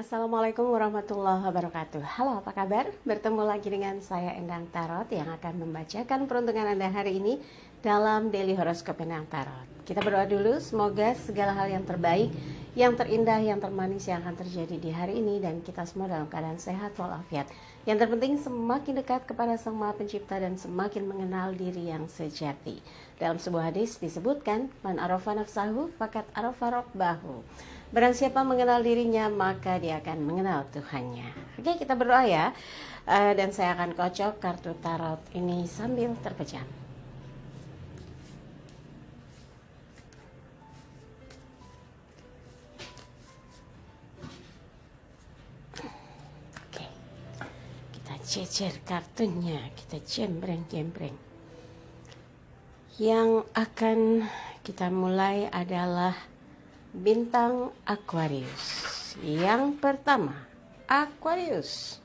Assalamualaikum warahmatullahi wabarakatuh. Halo, apa kabar? Bertemu lagi dengan saya Endang Tarot yang akan membacakan peruntungan Anda hari ini dalam Daily Horoscope Endang Tarot. Kita berdoa dulu, semoga segala hal yang terbaik, yang terindah, yang termanis yang akan terjadi di hari ini dan kita semua dalam keadaan sehat walafiat. Yang terpenting semakin dekat kepada Sang Maha Pencipta dan semakin mengenal diri yang sejati. Dalam sebuah hadis disebutkan, Man arafa nafsahu fakat arafa rabbahu. Barang siapa mengenal dirinya, maka dia akan mengenal Tuhannya. Oke, kita berdoa ya. Dan saya akan kocok kartu tarot ini sambil terpejam. Oke, kita cecer kartunya. Kita jembreng-jembreng. Yang akan kita mulai adalah bintang Aquarius. Yang pertama, Aquarius.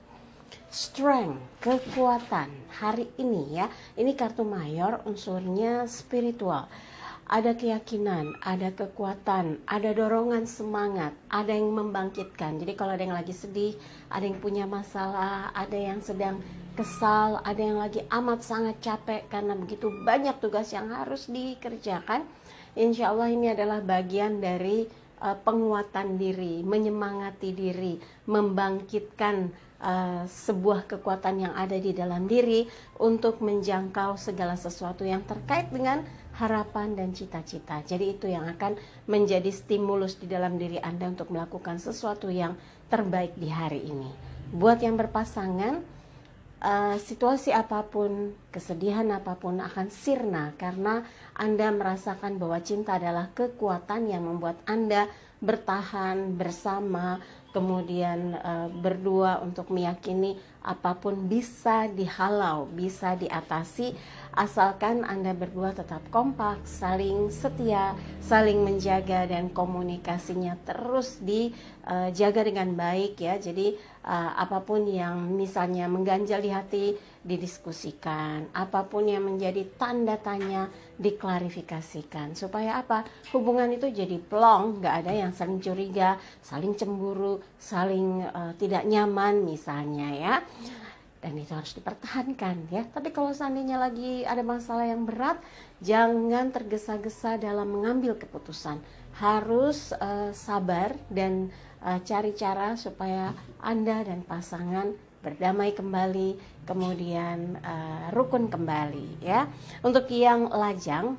Strength, kekuatan. Hari ini ya, ini kartu mayor, unsurnya spiritual. Ada keyakinan, ada kekuatan, ada dorongan semangat, ada yang membangkitkan. Jadi kalau ada yang lagi sedih, ada yang punya masalah, ada yang sedang kesal, ada yang lagi amat sangat capek karena begitu banyak tugas yang harus dikerjakan. Insya Allah ini adalah bagian dari penguatan diri, menyemangati diri, membangkitkan sebuah kekuatan yang ada di dalam diri untuk menjangkau segala sesuatu yang terkait dengan harapan dan cita-cita. Jadi itu yang akan menjadi stimulus di dalam diri Anda untuk melakukan sesuatu yang terbaik di hari ini. Buat yang berpasangan, situasi apapun, kesedihan apapun akan sirna karena Anda merasakan bahwa cinta adalah kekuatan yang membuat Anda bertahan bersama, kemudian berdua untuk meyakini apapun bisa dihalau, bisa diatasi, asalkan Anda berdua tetap kompak, saling setia, saling menjaga, dan komunikasinya terus dijaga dengan baik ya. Jadi apapun yang misalnya mengganjal di hati didiskusikan, apapun yang menjadi tanda tanya diklarifikasikan, supaya apa? Hubungan itu jadi plong, nggak ada yang saling curiga, saling cemburu, saling tidak nyaman misalnya ya. Dan itu harus dipertahankan ya. Tapi kalau seandainya lagi ada masalah yang berat, jangan tergesa-gesa dalam mengambil keputusan. Harus sabar dan cari cara supaya Anda dan pasangan berdamai kembali, kemudian rukun kembali ya. Untuk yang lajang,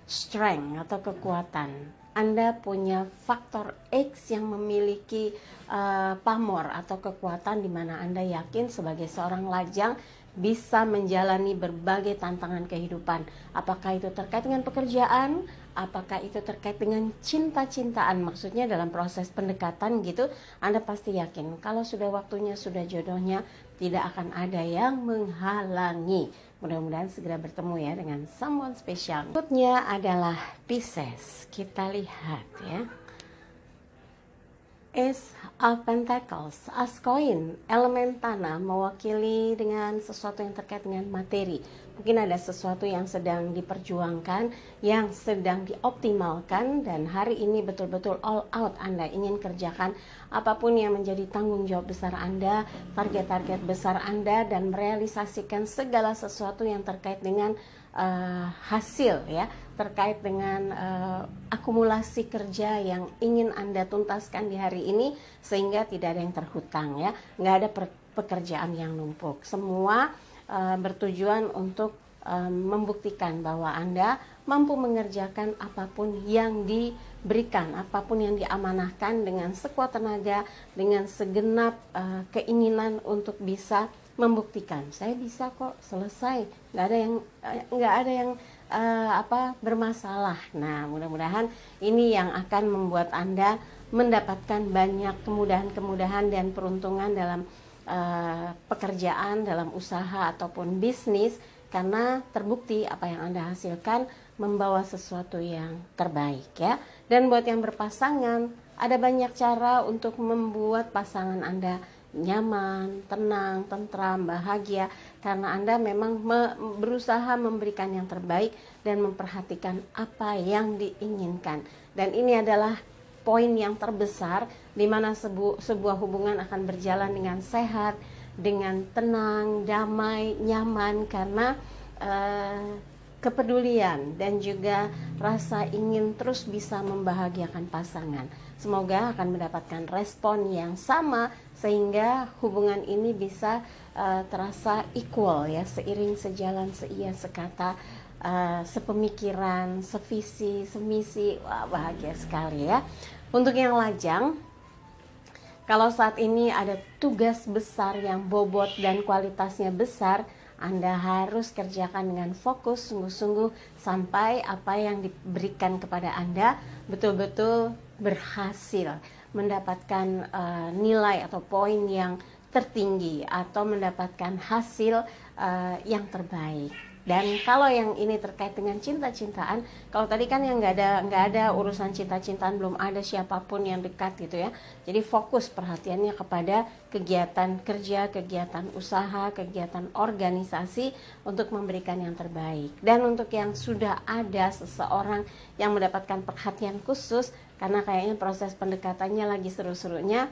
strength atau kekuatan, Anda punya faktor X yang memiliki pamor atau kekuatan di mana Anda yakin sebagai seorang lajang bisa menjalani berbagai tantangan kehidupan. Apakah itu terkait dengan pekerjaan, apakah itu terkait dengan cinta-cintaan, maksudnya dalam proses pendekatan gitu, Anda pasti yakin kalau sudah waktunya, sudah jodohnya, tidak akan ada yang menghalangi. Mudah-mudahan segera bertemu ya dengan someone spesial. Berikutnya adalah Pisces. Kita lihat ya. Ace of Pentacles, As Coin, elemen tanah, mewakili dengan sesuatu yang terkait dengan materi. Mungkin ada sesuatu yang sedang diperjuangkan, yang sedang dioptimalkan, dan hari ini betul-betul all out Anda ingin kerjakan apapun yang menjadi tanggung jawab besar Anda, target-target besar Anda, dan merealisasikan segala sesuatu yang terkait dengan hasil ya, terkait dengan akumulasi kerja yang ingin Anda tuntaskan di hari ini, sehingga tidak ada yang terhutang ya, nggak ada pekerjaan yang numpuk. Semua bertujuan untuk membuktikan bahwa Anda mampu mengerjakan apapun yang diberikan, apapun yang diamanahkan dengan sekuat tenaga, dengan segenap keinginan untuk bisa membuktikan saya bisa kok selesai, nggak ada yang bermasalah. Nah, mudah-mudahan ini yang akan membuat Anda mendapatkan banyak kemudahan-kemudahan dan peruntungan dalam pekerjaan, dalam usaha ataupun bisnis, karena terbukti apa yang Anda hasilkan membawa sesuatu yang terbaik ya. Dan buat yang berpasangan, ada banyak cara untuk membuat pasangan Anda nyaman, tenang, tentram, bahagia, karena Anda memang berusaha memberikan yang terbaik dan memperhatikan apa yang diinginkan. Dan ini adalah poin yang terbesar di mana sebuah hubungan akan berjalan dengan sehat, dengan tenang, damai, nyaman, karena kepedulian dan juga rasa ingin terus bisa membahagiakan pasangan. Semoga akan mendapatkan respon yang sama sehingga hubungan ini bisa terasa equal ya, seiring, sejalan, seia, sekata, sepemikiran, sevisi, semisi. Wah, bahagia sekali ya. Untuk yang lajang, kalau saat ini ada tugas besar yang bobot dan kualitasnya besar, Anda harus kerjakan dengan fokus, sungguh-sungguh, sampai apa yang diberikan kepada Anda betul-betul berhasil mendapatkan nilai atau poin yang tertinggi atau mendapatkan hasil yang terbaik. Dan kalau yang ini terkait dengan cinta-cintaan, kalau tadi kan yang nggak ada urusan cinta-cintaan, belum ada siapapun yang dekat gitu ya. Jadi fokus perhatiannya kepada kegiatan kerja, kegiatan usaha, kegiatan organisasi untuk memberikan yang terbaik. Dan untuk yang sudah ada seseorang yang mendapatkan perhatian khusus, karena kayaknya proses pendekatannya lagi seru-serunya,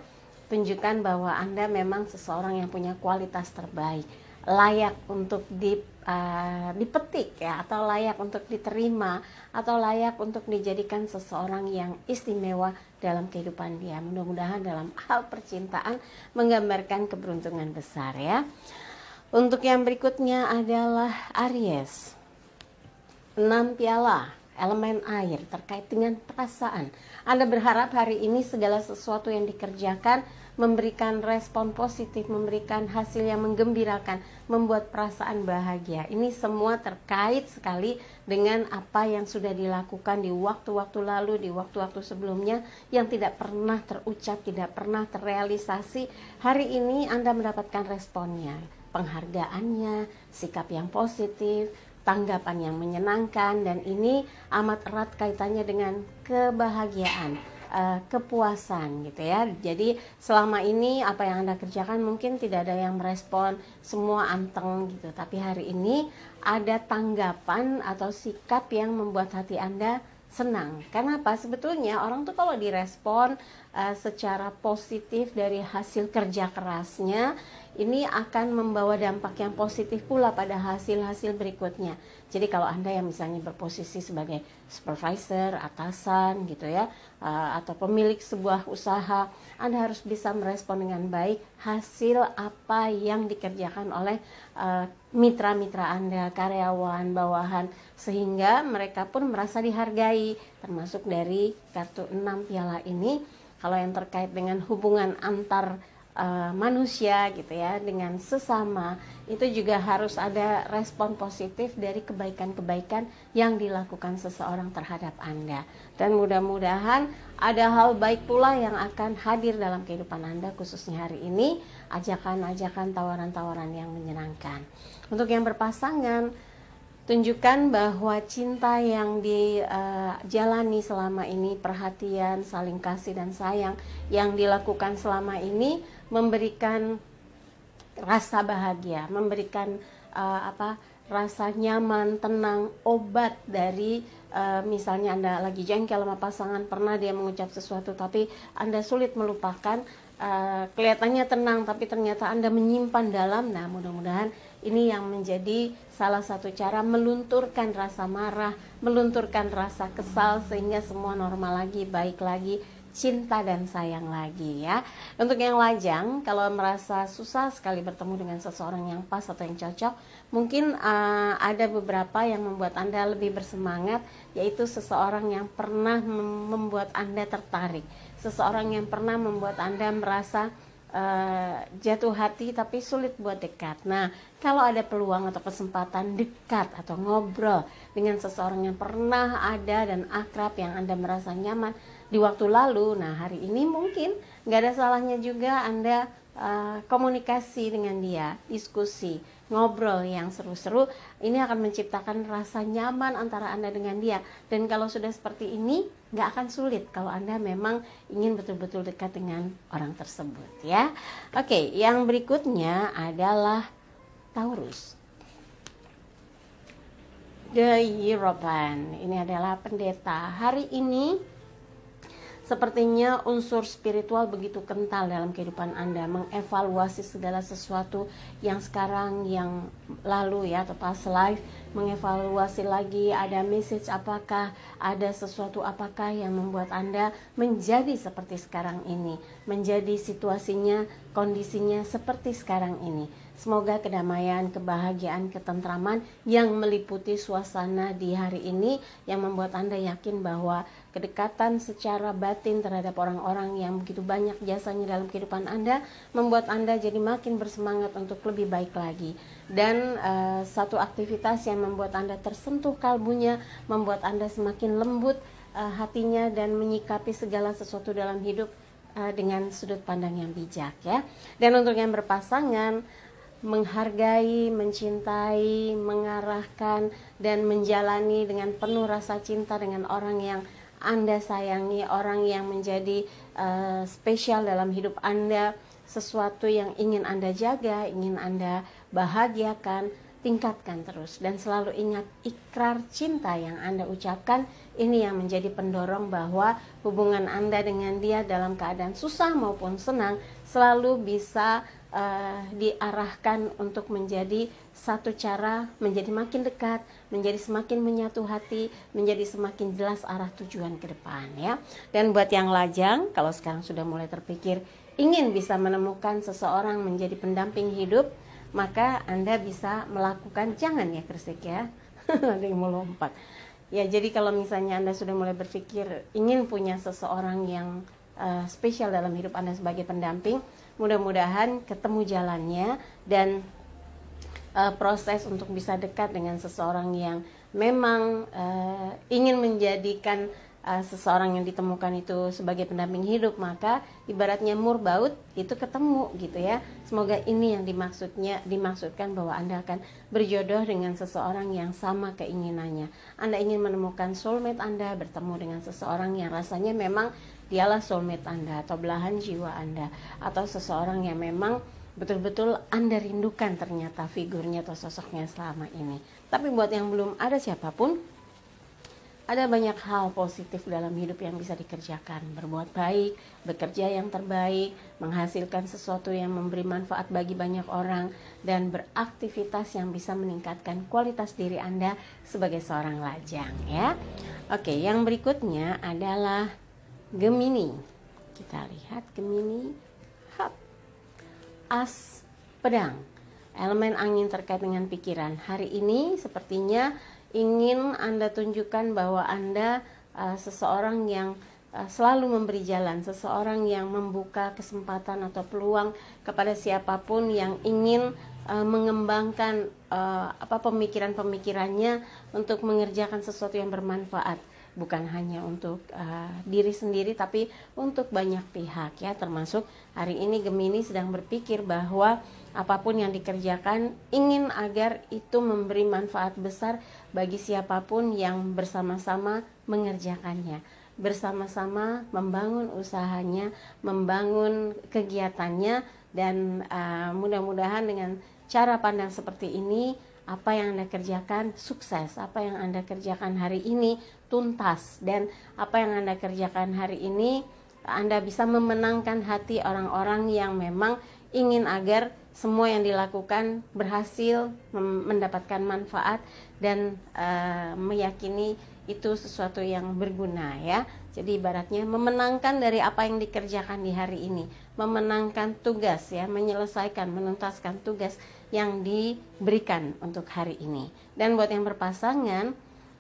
tunjukkan bahwa Anda memang seseorang yang punya kualitas terbaik, layak untuk dipetik ya, atau layak untuk diterima, atau layak untuk dijadikan seseorang yang istimewa dalam kehidupan dia. Mudah-mudahan dalam hal percintaan menggambarkan keberuntungan besar ya. Untuk yang berikutnya adalah Aries. 6 piala, elemen air, terkait dengan perasaan. Anda berharap hari ini segala sesuatu yang dikerjakan memberikan respon positif, memberikan hasil yang menggembirakan, membuat perasaan bahagia. Ini semua terkait sekali dengan apa yang sudah dilakukan di waktu-waktu lalu, di waktu-waktu sebelumnya, yang tidak pernah terucap, tidak pernah terrealisasi. Hari ini Anda mendapatkan responnya, penghargaannya, sikap yang positif, tanggapan yang menyenangkan, dan ini amat erat kaitannya dengan kebahagiaan, kepuasan gitu ya. Jadi selama ini apa yang Anda kerjakan mungkin tidak ada yang merespon, semua anteng gitu, tapi hari ini ada tanggapan atau sikap yang membuat hati Anda senang. Karena apa? Sebetulnya orang tuh kalau direspon secara positif dari hasil kerja kerasnya, ini akan membawa dampak yang positif pula pada hasil-hasil berikutnya. Jadi kalau Anda yang misalnya berposisi sebagai supervisor, atasan gitu ya, atau pemilik sebuah usaha, Anda harus bisa merespon dengan baik hasil apa yang dikerjakan oleh mitra-mitra Anda, karyawan, bawahan, sehingga mereka pun merasa dihargai. Termasuk dari kartu 6 piala ini, kalau yang terkait dengan hubungan antar manusia gitu ya, dengan sesama, itu juga harus ada respon positif dari kebaikan-kebaikan yang dilakukan seseorang terhadap Anda. Dan mudah-mudahan ada hal baik pula yang akan hadir dalam kehidupan Anda, khususnya hari ini, ajakan-ajakan, tawaran-tawaran yang menyenangkan. Untuk yang berpasangan, tunjukkan bahwa cinta yang dijalani selama ini, perhatian, saling kasih dan sayang yang dilakukan selama ini memberikan rasa bahagia, memberikan rasa nyaman, tenang, obat dari misalnya Anda lagi jengkel sama pasangan, pernah dia mengucap sesuatu tapi Anda sulit melupakan, kelihatannya tenang tapi ternyata Anda menyimpan dalam. Nah, mudah-mudahan ini yang menjadi salah satu cara melunturkan rasa marah, melunturkan rasa kesal, sehingga semua normal lagi, baik lagi, cinta dan sayang lagi ya. Untuk yang lajang, kalau merasa susah sekali bertemu dengan seseorang yang pas atau yang cocok, mungkin ada beberapa yang membuat Anda lebih bersemangat, yaitu seseorang yang pernah membuat Anda tertarik, seseorang yang pernah membuat Anda merasa jatuh hati tapi sulit buat dekat. Nah, kalau ada peluang atau kesempatan dekat atau ngobrol dengan seseorang yang pernah ada dan akrab, yang Anda merasa nyaman di waktu lalu, nah hari ini mungkin nggak ada salahnya juga Anda komunikasi dengan dia, diskusi, ngobrol yang seru-seru. Ini akan menciptakan rasa nyaman antara Anda dengan dia. Dan kalau sudah seperti ini, nggak akan sulit kalau Anda memang ingin betul-betul dekat dengan orang tersebut ya. Oke, yang berikutnya adalah Taurus. The Hierophant. Ini adalah pendeta. Hari ini Sepertinya unsur spiritual begitu kental dalam kehidupan Anda, mengevaluasi segala sesuatu yang sekarang, yang lalu ya, atau past life, mengevaluasi lagi ada message apakah, ada sesuatu apakah yang membuat Anda menjadi seperti sekarang ini, menjadi situasinya, kondisinya seperti sekarang ini. Semoga kedamaian, kebahagiaan, ketentraman yang meliputi suasana di hari ini yang membuat Anda yakin bahwa kedekatan secara batin terhadap orang-orang yang begitu banyak jasanya dalam kehidupan Anda membuat Anda jadi makin bersemangat untuk lebih baik lagi. Dan satu aktivitas yang membuat Anda tersentuh kalbunya, membuat Anda semakin lembut hatinya dan menyikapi segala sesuatu dalam hidup dengan sudut pandang yang bijak ya. Dan untuk yang berpasangan, menghargai, mencintai, mengarahkan, dan menjalani dengan penuh rasa cinta dengan orang yang Anda sayangi, orang yang menjadi spesial dalam hidup Anda, sesuatu yang ingin Anda jaga, ingin Anda bahagiakan, tingkatkan terus. Dan selalu ingat ikrar cinta yang Anda ucapkan, ini yang menjadi pendorong bahwa hubungan Anda dengan dia dalam keadaan susah maupun senang selalu bisa diarahkan untuk menjadi satu cara menjadi makin dekat, menjadi semakin menyatu hati, menjadi semakin jelas arah tujuan ke depan ya. Dan buat yang lajang, kalau sekarang sudah mulai terpikir ingin bisa menemukan seseorang menjadi pendamping hidup, maka Anda bisa melakukan, jangan ya Kresik ya, ada yang mau lompat ya. Jadi kalau misalnya Anda sudah mulai berpikir ingin punya seseorang yang spesial dalam hidup Anda sebagai pendamping, mudah-mudahan ketemu jalannya dan proses untuk bisa dekat dengan seseorang yang memang ingin menjadikan seseorang yang ditemukan itu sebagai pendamping hidup, maka ibaratnya mur baut itu ketemu gitu ya. Semoga ini yang dimaksudkan bahwa Anda akan berjodoh dengan seseorang yang sama keinginannya. Anda ingin menemukan soulmate Anda, bertemu dengan seseorang yang rasanya memang dialah soulmate Anda atau belahan jiwa Anda, atau seseorang yang memang betul-betul Anda rindukan ternyata figurnya atau sosoknya selama ini. Tapi buat yang belum ada siapapun, ada banyak hal positif dalam hidup yang bisa dikerjakan. Berbuat baik, bekerja yang terbaik, menghasilkan sesuatu yang memberi manfaat bagi banyak orang, dan beraktivitas yang bisa meningkatkan kualitas diri Anda sebagai seorang lajang ya. Oke, yang berikutnya adalah Gemini. Kita lihat Gemini. As pedang, elemen angin terkait dengan pikiran. Hari ini sepertinya ingin Anda tunjukkan bahwa Anda seseorang yang selalu memberi jalan, seseorang yang membuka kesempatan atau peluang kepada siapapun yang ingin mengembangkan pemikiran-pemikirannya untuk mengerjakan sesuatu yang bermanfaat, bukan hanya untuk diri sendiri tapi untuk banyak pihak ya. Termasuk hari ini Gemini sedang berpikir bahwa apapun yang dikerjakan ingin agar itu memberi manfaat besar bagi siapapun yang bersama-sama mengerjakannya, bersama-sama membangun usahanya, membangun kegiatannya. Dan mudah-mudahan dengan cara pandang seperti ini, apa yang Anda kerjakan sukses, apa yang Anda kerjakan hari ini tuntas, dan apa yang Anda kerjakan hari ini Anda bisa memenangkan hati orang-orang yang memang ingin agar semua yang dilakukan berhasil, mendapatkan manfaat, dan meyakini itu sesuatu yang berguna ya. Jadi ibaratnya memenangkan dari apa yang dikerjakan di hari ini, memenangkan tugas ya, menyelesaikan, menuntaskan tugas yang diberikan untuk hari ini. Dan buat yang berpasangan,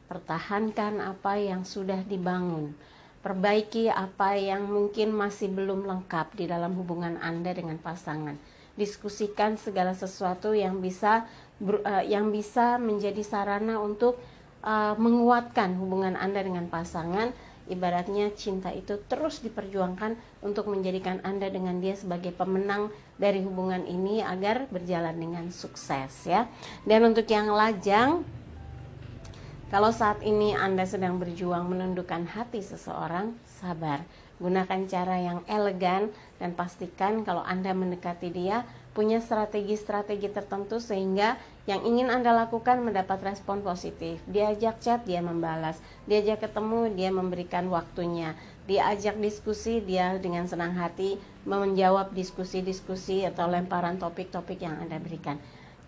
pertahankan apa yang sudah dibangun, perbaiki apa yang mungkin masih belum lengkap di dalam hubungan Anda dengan pasangan. Diskusikan segala sesuatu yang bisa menjadi sarana untuk menguatkan hubungan Anda dengan pasangan. Ibaratnya cinta itu terus diperjuangkan untuk menjadikan Anda dengan dia sebagai pemenang dari hubungan ini agar berjalan dengan sukses ya. Dan untuk yang lajang, kalau saat ini Anda sedang berjuang menundukkan hati seseorang, sabar. Gunakan cara yang elegan dan pastikan kalau Anda mendekati dia, punya strategi-strategi tertentu sehingga yang ingin Anda lakukan mendapat respon positif. Diajak chat, dia membalas. Diajak ketemu, dia memberikan waktunya. Diajak diskusi, dia dengan senang hati menjawab diskusi-diskusi atau lemparan topik-topik yang Anda berikan.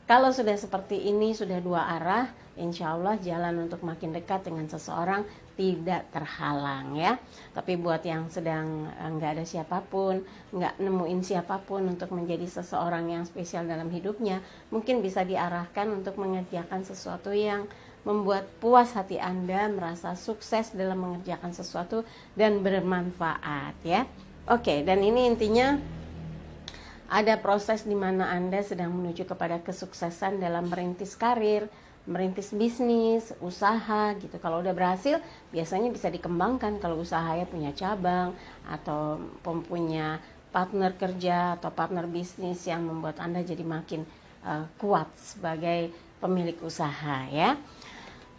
Kalau sudah seperti ini, sudah dua arah, insya Allah jalan untuk makin dekat dengan seseorang tidak terhalang ya. Tapi buat yang sedang nggak ada siapapun, nggak nemuin siapapun untuk menjadi seseorang yang spesial dalam hidupnya, mungkin bisa diarahkan untuk mengerjakan sesuatu yang membuat puas hati Anda, merasa sukses dalam mengerjakan sesuatu dan bermanfaat ya. Oke, dan ini intinya ada proses di mana Anda sedang menuju kepada kesuksesan dalam merintis karir, merintis bisnis, usaha gitu. Kalau udah berhasil, biasanya bisa dikembangkan kalau usahanya punya cabang atau mempunyai partner kerja atau partner bisnis yang membuat Anda jadi makin kuat sebagai pemilik usaha ya.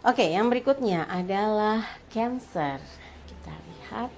Oke, yang berikutnya adalah Cancer. Kita lihat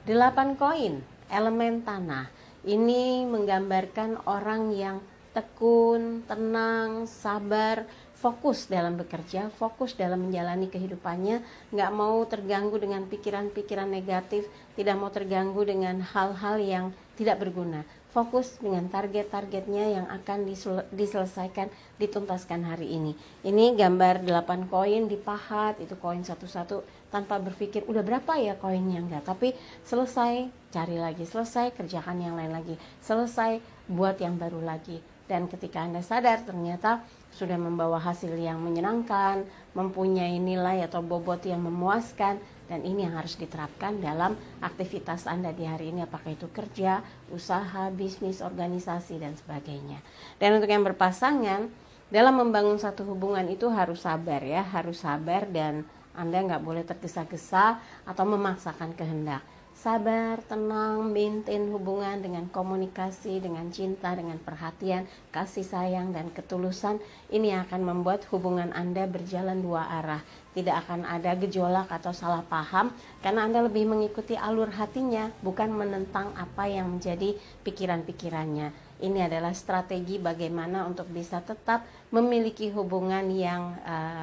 8 koin, elemen tanah. Ini menggambarkan orang yang tekun, tenang, sabar, fokus dalam bekerja, fokus dalam menjalani kehidupannya, nggak mau terganggu dengan pikiran-pikiran negatif, tidak mau terganggu dengan hal-hal yang tidak berguna. Fokus dengan target-targetnya yang akan diselesaikan, dituntaskan hari ini. Ini gambar 8 koin dipahat, itu koin satu-satu tanpa berpikir udah berapa ya koinnya, enggak, tapi selesai cari lagi, selesai kerjakan yang lain lagi, selesai buat yang baru lagi. Dan ketika Anda sadar ternyata sudah membawa hasil yang menyenangkan, mempunyai nilai atau bobot yang memuaskan, dan ini yang harus diterapkan dalam aktivitas Anda di hari ini, apakah itu kerja, usaha, bisnis, organisasi, dan sebagainya. Dan untuk yang berpasangan, dalam membangun satu hubungan itu harus sabar ya, harus sabar dan Anda nggak boleh tergesa-gesa atau memaksakan kehendak. Sabar, tenang, maintain hubungan dengan komunikasi, dengan cinta, dengan perhatian, kasih sayang, dan ketulusan. Ini akan membuat hubungan Anda berjalan dua arah. Tidak akan ada gejolak atau salah paham, karena Anda lebih mengikuti alur hatinya, bukan menentang apa yang menjadi pikiran-pikirannya. Ini adalah strategi bagaimana untuk bisa tetap memiliki hubungan yang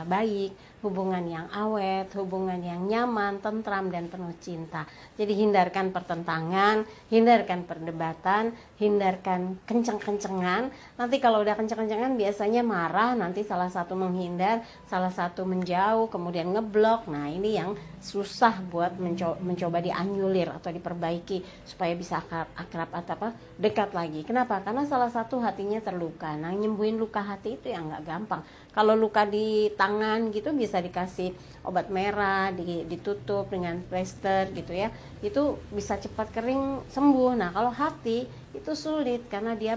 baik, hubungan yang awet, hubungan yang nyaman, tentram, dan penuh cinta. Jadi hindarkan pertentangan, hindarkan perdebatan, hindarkan kenceng-kencengan. Nanti kalau udah kenceng-kencengan biasanya marah, nanti salah satu menghindar, salah satu menjauh, kemudian ngeblok. Nah ini yang susah buat mencoba dianyulir atau diperbaiki supaya bisa akrab atau dekat lagi. Kenapa? Karena salah satu hatinya terluka. Nah nyembuhin luka hati itu yang nggak gampang. Kalau luka di tangan gitu bisa dikasih obat merah, ditutup dengan plester gitu ya, itu bisa cepat kering sembuh. Nah kalau hati itu sulit karena dia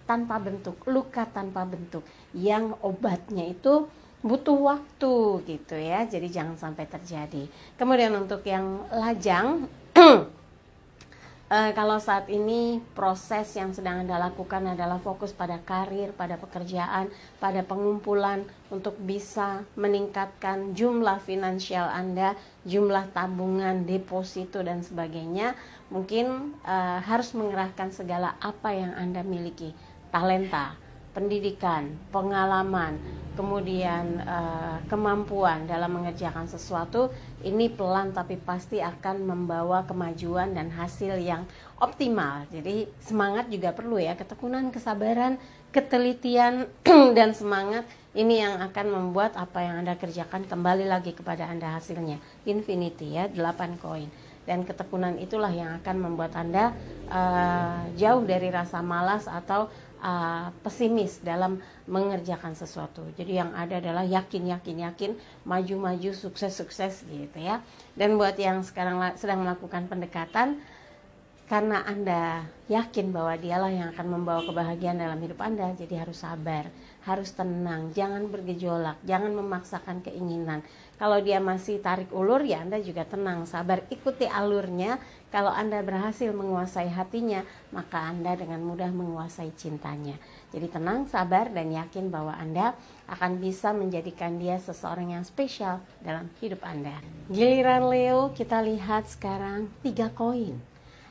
tanpa bentuk, luka tanpa bentuk, yang obatnya itu butuh waktu gitu ya. Jadi jangan sampai terjadi. Kemudian untuk yang lajang kalau saat ini proses yang sedang Anda lakukan adalah fokus pada karir, pada pekerjaan, pada pengumpulan untuk bisa meningkatkan jumlah finansial Anda, jumlah tabungan, deposito, dan sebagainya. Mungkin harus mengerahkan segala apa yang Anda miliki, talenta, pendidikan, pengalaman, kemudian kemampuan dalam mengerjakan sesuatu. Ini pelan tapi pasti akan membawa kemajuan dan hasil yang optimal. Jadi semangat juga perlu ya, ketekunan, kesabaran, ketelitian dan semangat. Ini yang akan membuat apa yang Anda kerjakan kembali lagi kepada Anda hasilnya. Infinity ya, 8 koin. Dan ketekunan itulah yang akan membuat Anda jauh dari rasa malas atau pesimis dalam mengerjakan sesuatu. Jadi yang ada adalah yakin, maju, sukses gitu ya. Dan buat yang sekarang sedang melakukan pendekatan, karena Anda yakin bahwa dialah yang akan membawa kebahagiaan dalam hidup Anda, jadi harus sabar, harus tenang, jangan bergejolak, jangan memaksakan keinginan. Kalau dia masih tarik ulur, ya Anda juga tenang, sabar, ikuti alurnya. Kalau Anda berhasil menguasai hatinya, maka Anda dengan mudah menguasai cintanya. Jadi tenang, sabar, dan yakin bahwa Anda akan bisa menjadikan dia seseorang yang spesial dalam hidup Anda. Giliran Leo, kita lihat sekarang 3 koin.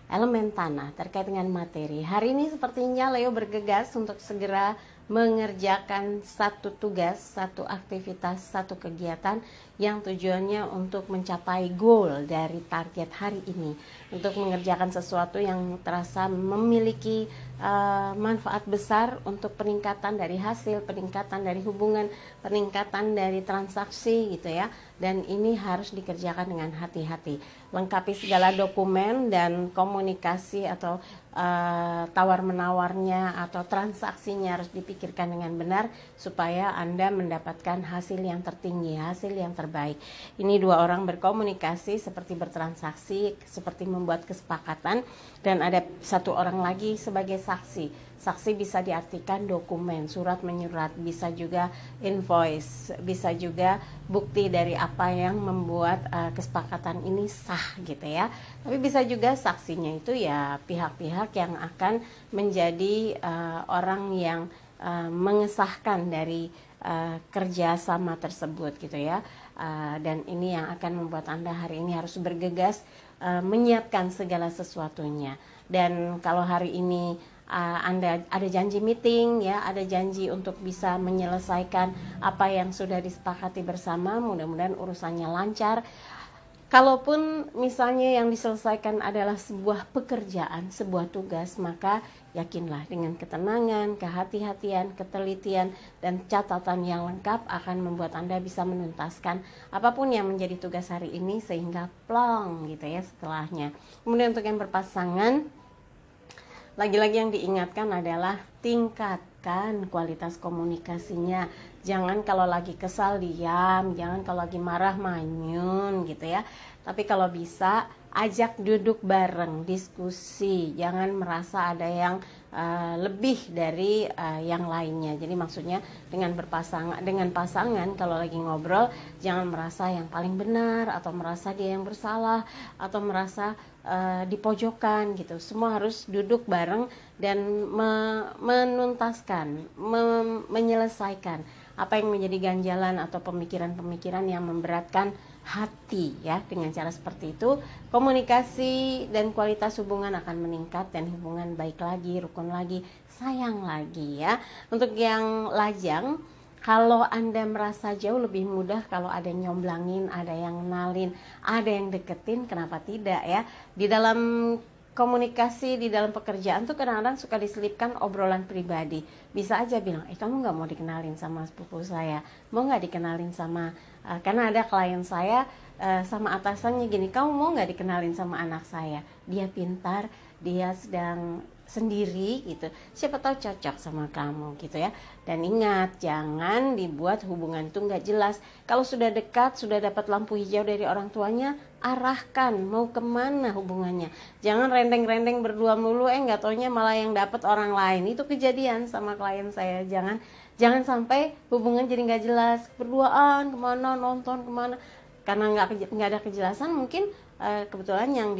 elemen tanah, terkait dengan materi. Hari ini sepertinya Leo bergegas untuk segera mengerjakan satu tugas, satu aktivitas, satu kegiatan yang tujuannya untuk mencapai goal dari target hari ini, untuk mengerjakan sesuatu yang terasa memiliki manfaat besar untuk peningkatan dari hasil, peningkatan dari hubungan, peningkatan dari transaksi gitu ya. Dan ini harus dikerjakan dengan hati-hati, lengkapi segala dokumen dan komunikasi atau tawar menawarnya atau transaksinya harus dipikirkan dengan benar supaya Anda mendapatkan hasil yang tertinggi, hasil yang terbaik. Ini dua orang berkomunikasi seperti bertransaksi, seperti membuat kesepakatan, dan ada satu orang lagi sebagai saksi. Saksi bisa diartikan dokumen, surat menyurat, bisa juga invoice, bisa juga bukti dari apa yang membuat kesepakatan ini sah gitu ya. Tapi bisa juga saksinya itu ya pihak-pihak yang akan menjadi orang yang mengesahkan dari kerjasama tersebut gitu ya. Dan ini yang akan membuat Anda hari ini harus bergegas menyiapkan segala sesuatunya. Dan kalau hari ini Anda ada janji meeting ya, ada janji untuk bisa menyelesaikan apa yang sudah disepakati bersama, mudah-mudahan urusannya lancar. Kalaupun misalnya yang diselesaikan adalah sebuah pekerjaan, sebuah tugas, maka yakinlah dengan ketenangan, kehati-hatian, ketelitian, dan catatan yang lengkap akan membuat Anda bisa menuntaskan apapun yang menjadi tugas hari ini sehingga plong gitu ya setelahnya. Kemudian untuk yang berpasangan, lagi-lagi yang diingatkan adalah tingkatkan kualitas komunikasinya. Jangan kalau lagi kesal diam, jangan kalau lagi marah manyun gitu ya. Tapi kalau bisa ajak duduk bareng, diskusi. Jangan merasa ada yang lebih dari yang lainnya. Jadi maksudnya dengan pasangan kalau lagi ngobrol jangan merasa yang paling benar atau merasa dia yang bersalah atau merasa dipojokkan gitu. Semua harus duduk bareng dan menuntaskan, menyelesaikan apa yang menjadi ganjalan atau pemikiran-pemikiran yang memberatkan hati ya. Dengan cara seperti itu komunikasi dan kualitas hubungan akan meningkat dan hubungan baik lagi, rukun lagi, sayang lagi ya. Untuk yang lajang, kalau Anda merasa jauh lebih mudah kalau ada yang nyomblangin, ada yang kenalin, ada yang deketin, kenapa tidak ya. Di dalam komunikasi, di dalam pekerjaan tuh kadang-kadang suka diselipkan obrolan pribadi. Bisa aja bilang, kamu gak mau dikenalin sama sepupu saya, mau gak dikenalin sama karena ada klien saya sama atasannya gini, kamu mau gak dikenalin sama anak saya, dia pintar, dia sedang sendiri gitu, siapa tahu cocok sama kamu gitu ya. Dan ingat, jangan dibuat hubungan itu nggak jelas. Kalau sudah dekat, sudah dapat lampu hijau dari orang tuanya, arahkan mau kemana hubungannya. Jangan rendeng-rendeng berdua mulu, nggak taunya malah yang dapat orang lain. Itu kejadian sama klien saya. Jangan sampai hubungan jadi nggak jelas, berduaan kemana, nonton kemana, karena nggak ada kejelasan. Mungkin kebetulan yang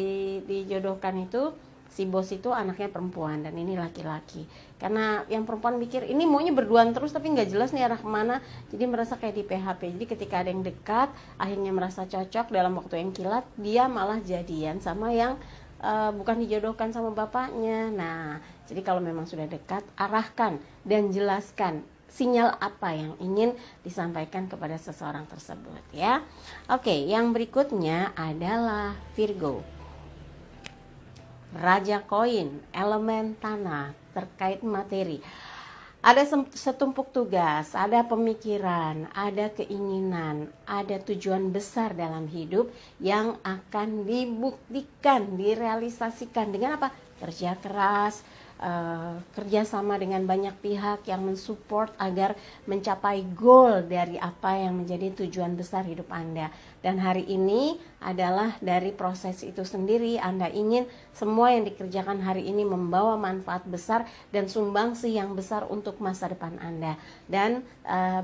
dijodohkan itu si bos itu anaknya perempuan dan ini laki-laki. Karena yang perempuan mikir ini maunya berduaan terus tapi nggak jelas nih arah kemana, jadi merasa kayak di PHP. Jadi ketika ada yang dekat, akhirnya merasa cocok, dalam waktu yang kilat dia malah jadian sama yang bukan dijodohkan sama bapaknya. Nah, jadi kalau memang sudah dekat, arahkan dan jelaskan sinyal apa yang ingin disampaikan kepada seseorang tersebut ya. Oke, yang berikutnya adalah Virgo. Raja koin, elemen tanah, terkait materi. Ada setumpuk tugas, ada pemikiran, ada keinginan, ada tujuan besar dalam hidup yang akan dibuktikan, direalisasikan dengan apa? Kerja keras, kerjasama dengan banyak pihak yang mensupport agar mencapai goal dari apa yang menjadi tujuan besar hidup Anda. Dan hari ini adalah dari proses itu sendiri. Anda ingin semua yang dikerjakan hari ini membawa manfaat besar dan sumbangsi yang besar untuk masa depan Anda. Dan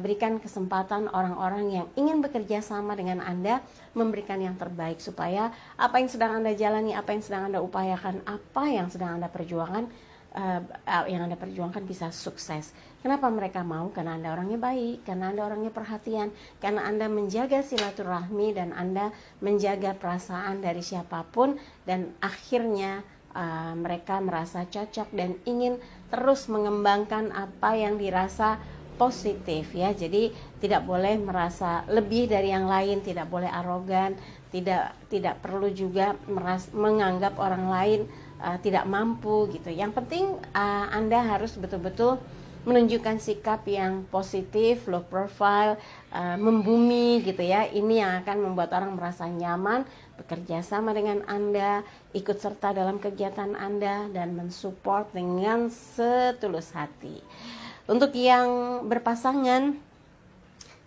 berikan kesempatan orang-orang yang ingin bekerja sama dengan Anda memberikan yang terbaik supaya apa yang sedang Anda jalani, apa yang sedang Anda upayakan, apa yang sedang Anda perjuangkan bisa sukses. Kenapa mereka mau? Karena Anda orangnya baik, karena Anda orangnya perhatian, karena Anda menjaga silaturahmi dan Anda menjaga perasaan dari siapapun, dan akhirnya mereka merasa cocok dan ingin terus mengembangkan apa yang dirasa positif ya. Jadi tidak boleh merasa lebih dari yang lain, tidak boleh arogan, tidak perlu juga menganggap orang lain tidak mampu gitu. Yang penting Anda harus betul-betul menunjukkan sikap yang positif, low profile, membumi gitu ya. Ini yang akan membuat orang merasa nyaman bekerja sama dengan Anda, ikut serta dalam kegiatan Anda, dan mensupport dengan setulus hati. Untuk yang berpasangan,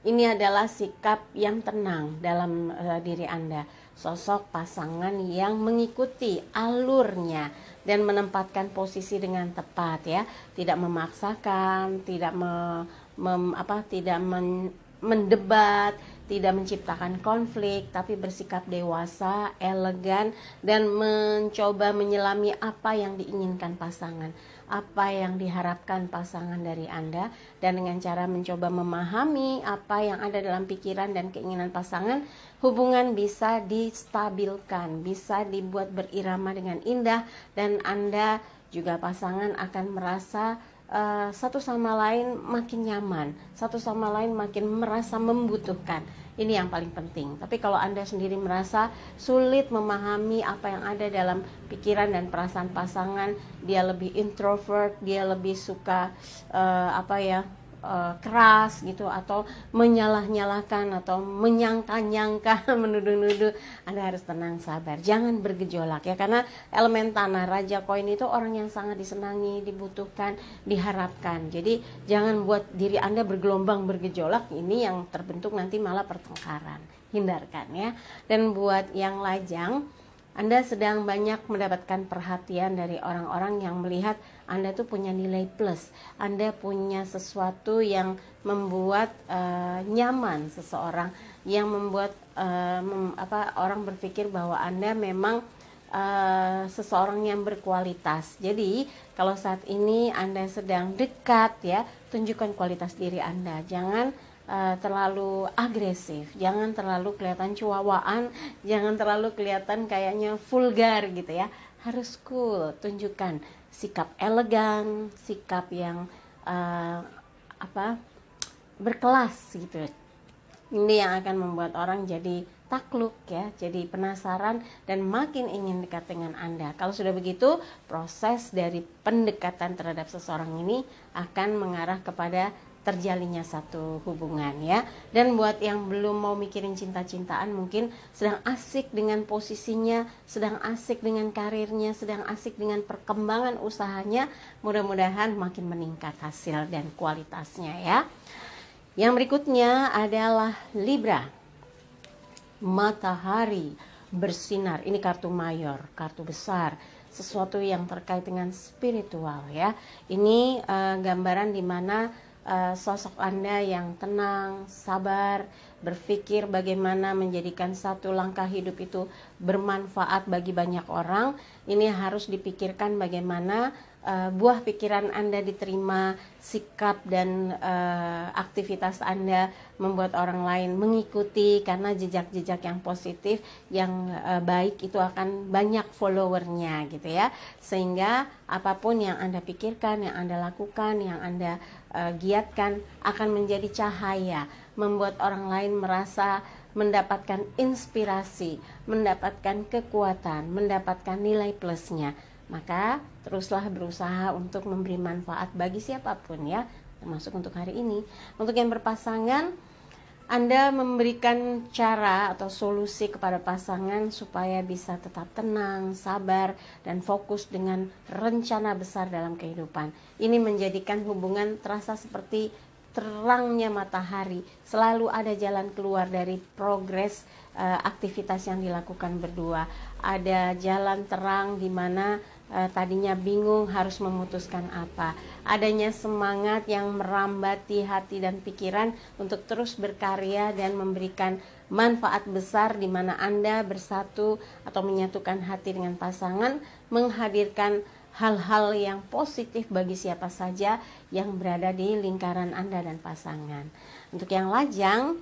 ini adalah sikap yang tenang dalam diri Anda. Sosok pasangan yang mengikuti alurnya dan menempatkan posisi dengan tepat ya. Tidak memaksakan, tidak mendebat, tidak menciptakan konflik, tapi bersikap dewasa, elegan, dan mencoba menyelami apa yang diinginkan pasangan, apa yang diharapkan pasangan dari Anda, dan dengan cara mencoba memahami apa yang ada dalam pikiran dan keinginan pasangan, hubungan bisa distabilkan, bisa dibuat berirama dengan indah, dan Anda juga pasangan akan merasa satu sama lain makin nyaman, satu sama lain makin merasa membutuhkan. Ini yang paling penting. Tapi kalau Anda sendiri merasa sulit memahami apa yang ada dalam pikiran dan perasaan pasangan, dia lebih introvert, dia lebih suka keras gitu, atau menyalah-nyalahkan atau menyangka-nyangka, menuduh-nuduh, Anda harus tenang, sabar, jangan bergejolak ya, karena elemen tanah, raja koin itu orang yang sangat disenangi, dibutuhkan, diharapkan. Jadi jangan buat diri Anda bergelombang, bergejolak, ini yang terbentuk nanti malah pertengkaran. Hindarkan ya. Dan buat yang lajang, Anda sedang banyak mendapatkan perhatian dari orang-orang yang melihat Anda tuh punya nilai plus. Anda punya sesuatu yang membuat nyaman seseorang, yang membuat orang berpikir bahwa Anda memang seseorang yang berkualitas. Jadi kalau saat ini Anda sedang dekat ya, tunjukkan kualitas diri Anda. Jangan terlalu agresif, jangan terlalu kelihatan cuawaan, jangan terlalu kelihatan kayaknya vulgar gitu ya. Harus cool, tunjukkan sikap elegan, sikap yang berkelas gitu. Ini yang akan membuat orang jadi takluk ya, jadi penasaran dan makin ingin dekat dengan Anda. Kalau sudah begitu, proses dari pendekatan terhadap seseorang ini akan mengarah kepada terjalinnya satu hubungan ya. Dan buat yang belum mau mikirin cinta-cintaan, mungkin sedang asik dengan posisinya, sedang asik dengan karirnya, sedang asik dengan perkembangan usahanya, mudah-mudahan makin meningkat hasil dan kualitasnya ya. Yang berikutnya adalah Libra. Matahari bersinar, ini kartu mayor, kartu besar, sesuatu yang terkait dengan spiritual ya. Ini gambaran di mana sosok Anda yang tenang, sabar, berpikir bagaimana menjadikan satu langkah hidup itu bermanfaat bagi banyak orang. Ini harus dipikirkan bagaimana buah pikiran Anda diterima, sikap dan aktivitas Anda membuat orang lain mengikuti, karena jejak-jejak yang positif, yang baik itu akan banyak followernya gitu ya. Sehingga apapun yang Anda pikirkan, yang Anda lakukan, yang Anda giatkan akan menjadi cahaya, membuat orang lain merasa mendapatkan inspirasi, mendapatkan kekuatan, mendapatkan nilai plusnya. Maka teruslah berusaha untuk memberi manfaat bagi siapapun ya, termasuk untuk hari ini. Untuk yang berpasangan, Anda memberikan cara atau solusi kepada pasangan supaya bisa tetap tenang, sabar, dan fokus dengan rencana besar dalam kehidupan. Ini menjadikan hubungan terasa seperti terangnya matahari, selalu ada jalan keluar dari progres aktivitas yang dilakukan berdua. Ada jalan terang di mana tadinya bingung harus memutuskan apa. Adanya semangat yang merambati hati dan pikiran untuk terus berkarya dan memberikan manfaat besar di mana Anda bersatu atau menyatukan hati dengan pasangan, menghadirkan hal-hal yang positif bagi siapa saja yang berada di lingkaran Anda dan pasangan. Untuk yang lajang,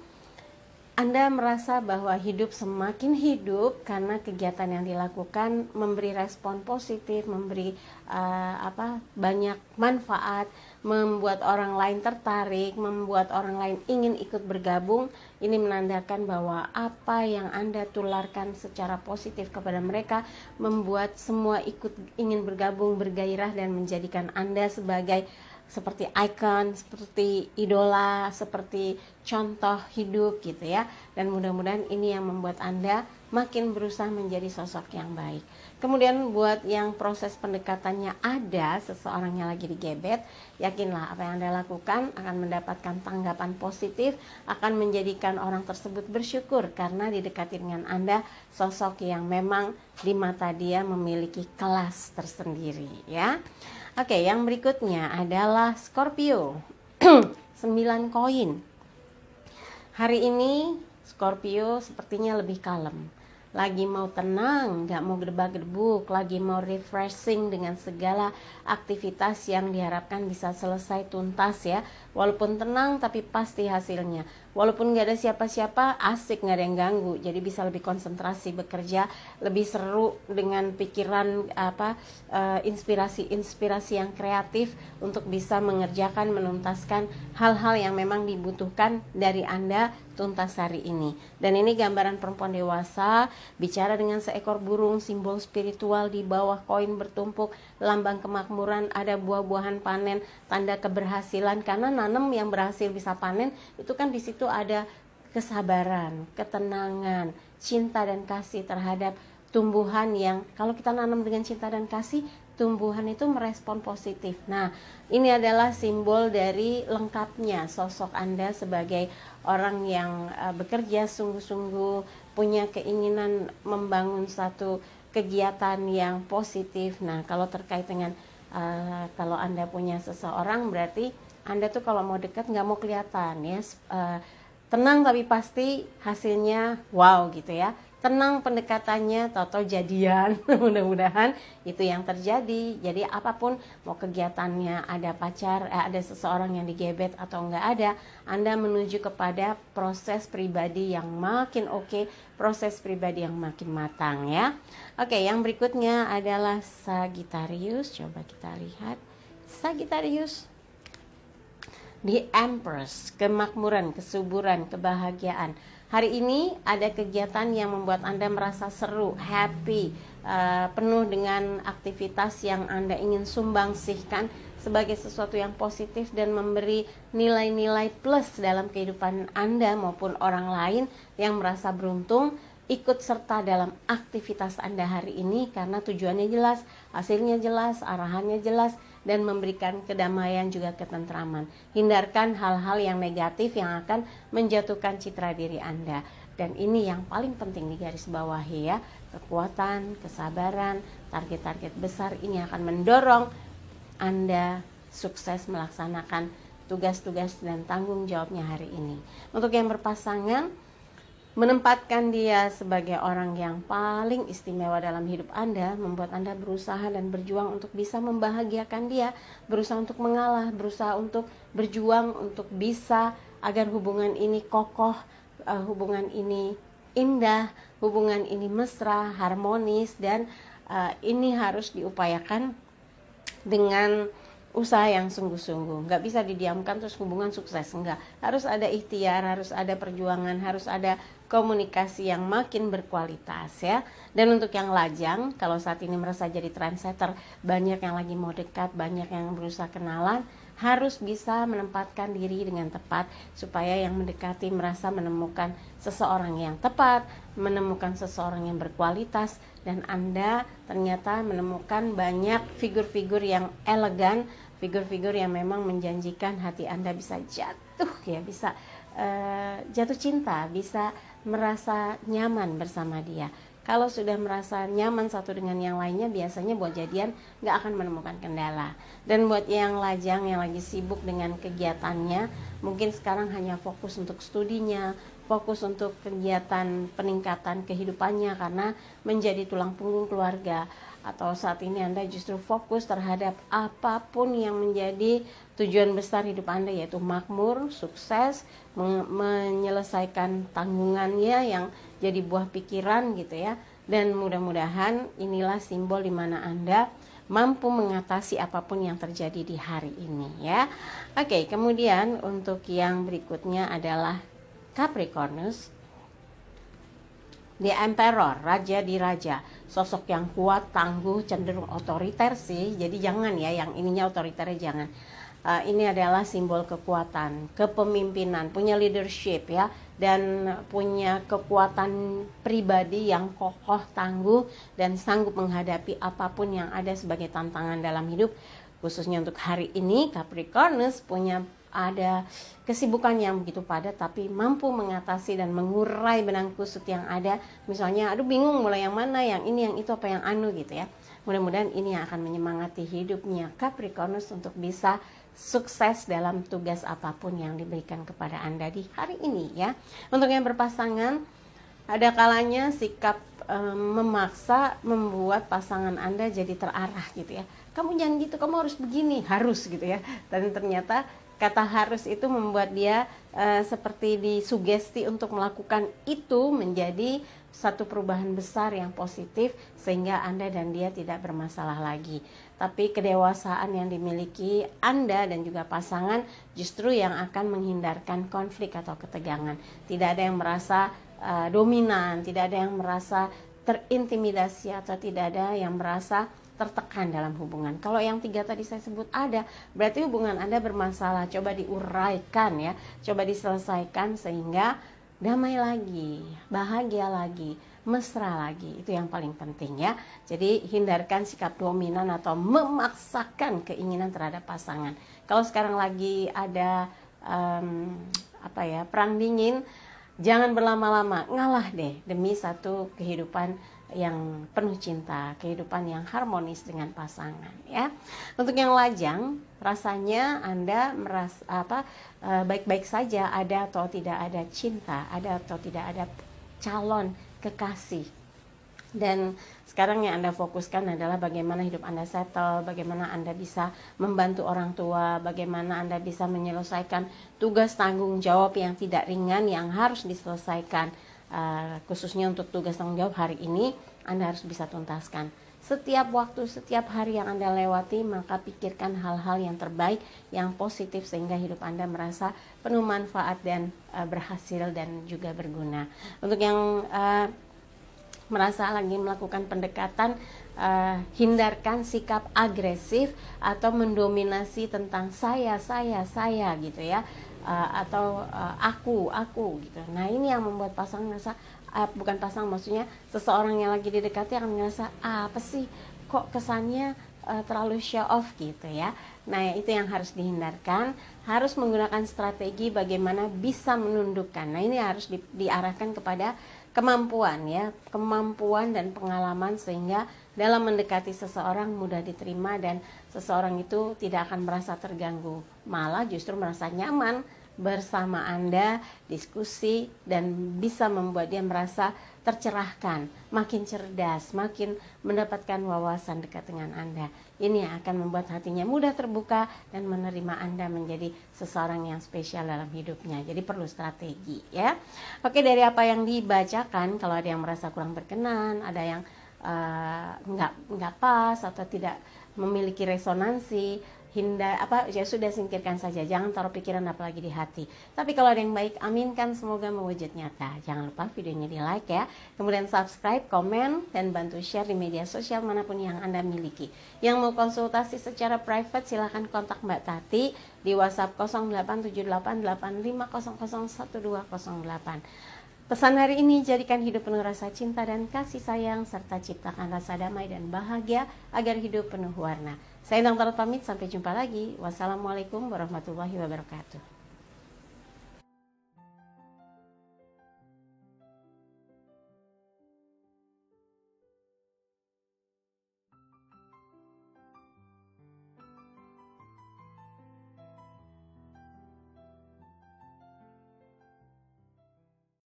Anda merasa bahwa hidup semakin hidup karena kegiatan yang dilakukan memberi respon positif, memberi banyak manfaat, membuat orang lain tertarik, membuat orang lain ingin ikut bergabung. Ini menandakan bahwa apa yang Anda tularkan secara positif kepada mereka membuat semua ikut ingin bergabung, bergairah, dan menjadikan Anda seperti ikon, seperti idola, seperti contoh hidup gitu ya. Dan mudah-mudahan ini yang membuat Anda makin berusaha menjadi sosok yang baik. Kemudian buat yang proses pendekatannya ada seseorangnya lagi digebet, yakinlah apa yang Anda lakukan akan mendapatkan tanggapan positif, akan menjadikan orang tersebut bersyukur karena didekati dengan Anda sosok yang memang di mata dia memiliki kelas tersendiri ya. Oke, yang berikutnya adalah Scorpio. 9 koin. Hari ini Scorpio sepertinya lebih kalem. Lagi mau tenang, gak mau gedebak-gedebuk, lagi mau refreshing dengan segala aktivitas yang diharapkan bisa selesai tuntas ya. Walaupun tenang tapi pasti hasilnya. Walaupun gak ada siapa-siapa, asik, gak ada yang ganggu. Jadi bisa lebih konsentrasi bekerja, lebih seru dengan pikiran inspirasi yang kreatif untuk bisa mengerjakan, menuntaskan hal-hal yang memang dibutuhkan dari Anda tuntas hari ini. Dan ini gambaran perempuan dewasa, bicara dengan seekor burung, simbol spiritual di bawah koin bertumpuk, lambang kemakmuran, ada buah-buahan panen, tanda keberhasilan. Karena nanam yang berhasil bisa panen, itu kan di situ ada kesabaran, ketenangan, cinta dan kasih terhadap tumbuhan yang kalau kita nanam dengan cinta dan kasih, tumbuhan itu merespon positif. Nah, ini adalah simbol dari lengkapnya sosok Anda sebagai orang yang bekerja sungguh-sungguh, punya keinginan membangun satu kegiatan yang positif. Nah, kalau terkait dengan kalau Anda punya seseorang, berarti Anda tuh kalau mau dekat nggak mau kelihatan ya, tenang tapi pasti hasilnya wow gitu ya. Tenang pendekatannya, tahu-tahu jadian. Mudah-mudahan itu yang terjadi. Jadi apapun, mau kegiatannya ada pacar, ada seseorang yang digebet atau enggak ada, Anda menuju kepada proses pribadi yang makin oke, proses pribadi yang makin matang ya. Oke, yang berikutnya adalah Sagittarius. Coba kita lihat Sagittarius. The Empress, kemakmuran, kesuburan, kebahagiaan. Hari ini ada kegiatan yang membuat Anda merasa seru, happy, penuh dengan aktivitas yang Anda ingin sumbangsihkan sebagai sesuatu yang positif dan memberi nilai-nilai plus dalam kehidupan Anda maupun orang lain yang merasa beruntung ikut serta dalam aktivitas Anda hari ini karena tujuannya jelas, hasilnya jelas, arahannya jelas, dan memberikan kedamaian juga ketentraman. Hindarkan hal-hal yang negatif yang akan menjatuhkan citra diri Anda. Dan ini yang paling penting digarisbawahi ya, kekuatan, kesabaran, target-target besar ini akan mendorong Anda sukses melaksanakan tugas-tugas dan tanggung jawabnya hari ini. Untuk yang berpasangan, menempatkan dia sebagai orang yang paling istimewa dalam hidup Anda, membuat Anda berusaha dan berjuang untuk bisa membahagiakan dia, berusaha untuk mengalah, berusaha untuk berjuang untuk bisa agar hubungan ini kokoh, hubungan ini indah, hubungan ini mesra, harmonis, dan ini harus diupayakan dengan usaha yang sungguh-sungguh. Nggak bisa didiamkan terus hubungan sukses, enggak. Harus ada ikhtiar, harus ada perjuangan, harus ada komunikasi yang makin berkualitas ya. Dan untuk yang lajang, kalau saat ini merasa jadi trendsetter, banyak yang lagi mau dekat, banyak yang berusaha kenalan, harus bisa menempatkan diri dengan tepat supaya yang mendekati merasa menemukan seseorang yang tepat, menemukan seseorang yang berkualitas, dan Anda ternyata menemukan banyak figur-figur yang elegan, figur-figur yang memang menjanjikan hati Anda bisa jatuh ya, bisa jatuh cinta, bisa merasa nyaman bersama dia. Kalau sudah merasa nyaman satu dengan yang lainnya, biasanya buat jadian nggak akan menemukan kendala. Dan buat yang lajang, yang lagi sibuk dengan kegiatannya, mungkin sekarang hanya fokus untuk studinya, fokus untuk kegiatan peningkatan kehidupannya karena menjadi tulang punggung keluarga, atau saat ini Anda justru fokus terhadap apapun yang menjadi tujuan besar hidup Anda, yaitu makmur, sukses, menyelesaikan tanggungannya yang jadi buah pikiran gitu ya. Dan mudah-mudahan inilah simbol di mana Anda mampu mengatasi apapun yang terjadi di hari ini ya. Oke, kemudian untuk yang berikutnya adalah Capricornus, The Emperor, Raja di Raja. Sosok yang kuat, tangguh, cenderung otoriter sih. Jadi jangan ya, yang ininya otoriternya jangan. Ini adalah simbol kekuatan, kepemimpinan, punya leadership ya, dan punya kekuatan pribadi yang kokoh, tangguh, dan sanggup menghadapi apapun yang ada sebagai tantangan dalam hidup. Khususnya untuk hari ini, Capricornus punya ada kesibukan yang begitu padat, tapi mampu mengatasi dan mengurai benang kusut yang ada. Misalnya, aduh bingung mulai yang mana, yang ini, yang itu, apa yang anu gitu ya. Mudah-mudahan ini yang akan menyemangati hidupnya Capricornus untuk bisa sukses dalam tugas apapun yang diberikan kepada Anda di hari ini ya. Untuk yang berpasangan, ada kalanya sikap memaksa membuat pasangan Anda jadi terarah gitu ya. Kamu jangan gitu, kamu harus begini, harus gitu ya. Dan ternyata kata harus itu membuat dia seperti disugesti untuk melakukan itu menjadi satu perubahan besar yang positif sehingga Anda dan dia tidak bermasalah lagi. Tapi kedewasaan yang dimiliki Anda dan juga pasangan justru yang akan menghindarkan konflik atau ketegangan. Tidak ada yang merasa dominan, tidak ada yang merasa terintimidasi, atau tidak ada yang merasa tertekan dalam hubungan. Kalau yang 3 tadi saya sebut ada, berarti hubungan Anda bermasalah. Coba diuraikan ya, coba diselesaikan sehingga damai lagi, bahagia lagi, mesra lagi. Itu yang paling penting ya. Jadi hindarkan sikap dominan atau memaksakan keinginan terhadap pasangan. Kalau sekarang lagi ada perang dingin, jangan berlama-lama, ngalah deh demi satu kehidupan yang penuh cinta, kehidupan yang harmonis dengan pasangan ya. Untuk yang lajang, rasanya Anda merasa baik-baik saja, ada atau tidak ada cinta, ada atau tidak ada calon kekasih. Dan sekarang yang Anda fokuskan adalah bagaimana hidup Anda settle, bagaimana Anda bisa membantu orang tua, bagaimana Anda bisa menyelesaikan tugas tanggung jawab yang tidak ringan yang harus diselesaikan. Khususnya untuk tugas tanggung jawab hari ini, Anda harus bisa tuntaskan. Setiap waktu, setiap hari yang Anda lewati, maka pikirkan hal-hal yang terbaik, yang positif, sehingga hidup Anda merasa penuh manfaat dan berhasil dan juga berguna. Untuk yang merasa lagi melakukan pendekatan, hindarkan sikap agresif atau mendominasi tentang saya gitu ya, atau aku gitu. Nah ini yang membuat pasangan merasa, bukan pasangan, maksudnya seseorang yang lagi didekati akan merasa apa sih kok kesannya terlalu show off gitu ya. Nah itu yang harus dihindarkan, harus menggunakan strategi bagaimana bisa menundukkan. Nah ini harus diarahkan kepada kemampuan ya, kemampuan dan pengalaman, sehingga dalam mendekati seseorang mudah diterima dan seseorang itu tidak akan merasa terganggu, malah justru merasa nyaman bersama Anda, diskusi, dan bisa membuat dia merasa tercerahkan, makin cerdas, makin mendapatkan wawasan dekat dengan Anda. Ini yang akan membuat hatinya mudah terbuka dan menerima Anda menjadi seseorang yang spesial dalam hidupnya. Jadi perlu strategi ya. Oke, dari apa yang dibacakan, kalau ada yang merasa kurang berkenan, ada yang nggak pas atau tidak memiliki resonansi, ya sudah, singkirkan saja, jangan taruh pikiran apalagi di hati. Tapi kalau ada yang baik, aminkan, semoga mewujud nyata. Jangan lupa videonya di like ya, kemudian subscribe, komen, dan bantu share di media sosial manapun yang Anda miliki. Yang mau konsultasi secara private silahkan kontak Mbak Tati di WhatsApp 087885001208. Pesan hari ini, jadikan hidup penuh rasa cinta dan kasih sayang, serta ciptakan rasa damai dan bahagia agar hidup penuh warna. Saya Endang Tarot pamit, sampai jumpa lagi. Wassalamualaikum warahmatullahi wabarakatuh.